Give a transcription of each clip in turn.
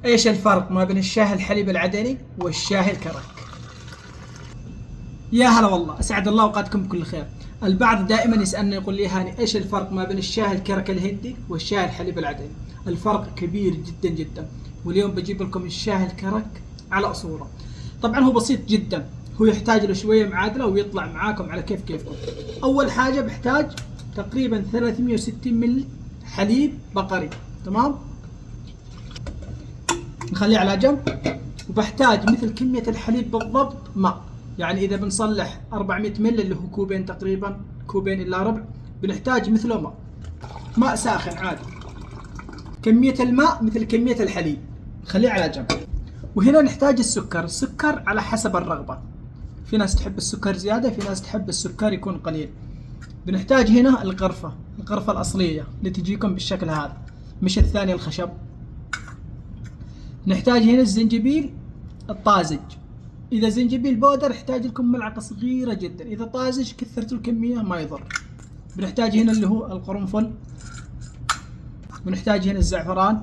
ايش الفرق ما بين الشاي الحليب العدني والشاي الكرك؟ يا هلا والله، اسعد الله اوقاتكم بكل خير. البعض دائما يسالني يقول لي هاني ايش الفرق ما بين الشاي الكرك الهندي والشاي الحليب العدني؟ الفرق كبير جدا جدا، واليوم بجيب لكم الشاي الكرك على اصوله. طبعا هو بسيط جدا، هو يحتاج له شويه معادله ويطلع معاكم على كيفكم. اول حاجه بحتاج تقريبا 360 مل حليب بقري، تمام؟ نخليه على جنب. وبحتاج مثل كمية الحليب بالضبط ماء، يعني إذا بنصلح 400 مل اللي هو كوبين تقريبا، كوبين إلا ربع، بنحتاج مثله ماء ساخن عادي. كمية الماء مثل كمية الحليب، نخليه على جنب. وهنا نحتاج السكر على حسب الرغبة، في ناس تحب السكر زيادة، في ناس تحب السكر يكون قليل. بنحتاج هنا القرفة الأصلية اللي تجيكم بالشكل هذا، مش الثاني الخشب. نحتاج هنا الزنجبيل الطازج، إذا زنجبيل بودر يحتاج لكم ملعقة صغيرة جدا، إذا طازج كثرتوا الكمية ما يضر. بنحتاج هنا اللي هو القرنفل، بنحتاج هنا الزعفران،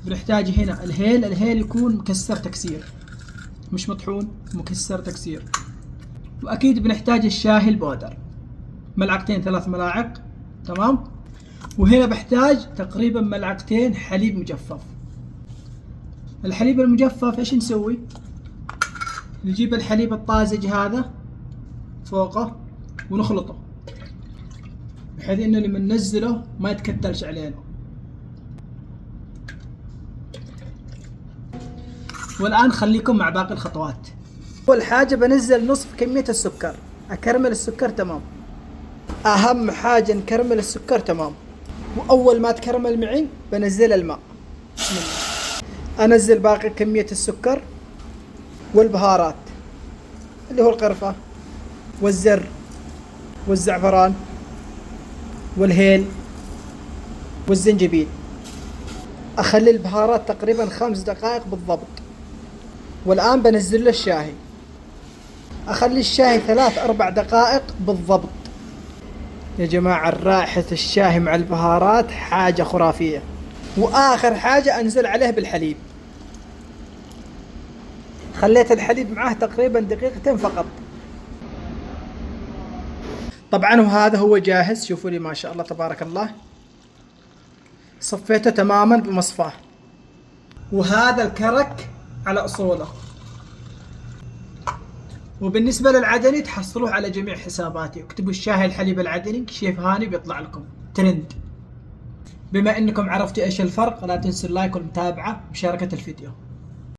بنحتاج هنا الهيل يكون مكسر تكسير، مش مطحون، مكسر تكسير. وأكيد بنحتاج الشاي البودر، ملعقتين 3 ملاعق، تمام؟ وهنا بحتاج تقريبا ملعقتين حليب مجفف. الحليب المجفف ايش نسوي؟ نجيب الحليب الطازج هذا فوقه ونخلطه، بحيث انه لما ننزله ما يتكتلش علينا. والان خليكم مع باقي الخطوات. اول حاجة بنزل نصف كمية السكر، اكرمل السكر، تمام؟ اهم حاجة نكرمل السكر، تمام؟ واول ما تكرمل معي بنزل الماء. بسم الله. انزل باقي كمية السكر والبهارات اللي هو القرفة والزر والزعفران والهيل والزنجبيل. اخلي البهارات تقريبا 5 دقائق بالضبط. والان بنزل له الشاي، اخلي الشاي 3-4 دقائق بالضبط. يا جماعة رائحة الشاي مع البهارات حاجة خرافية. واخر حاجة انزل عليه بالحليب، خليت الحليب معاه تقريبا 2 دقيقة فقط. طبعا وهذا هو جاهز، شوفوا لي ما شاء الله تبارك الله، صفيته تماما بمصفاه. وهذا الكرك على اصوله. وبالنسبة للعدني تحصلوه على جميع حساباتي، اكتبوا الشاي الحليب العدني شيف هاني بيطلع لكم ترند. بما انكم عرفتوا ايش الفرق، لا تنسوا اللايك والمتابعة ومشاركة الفيديو.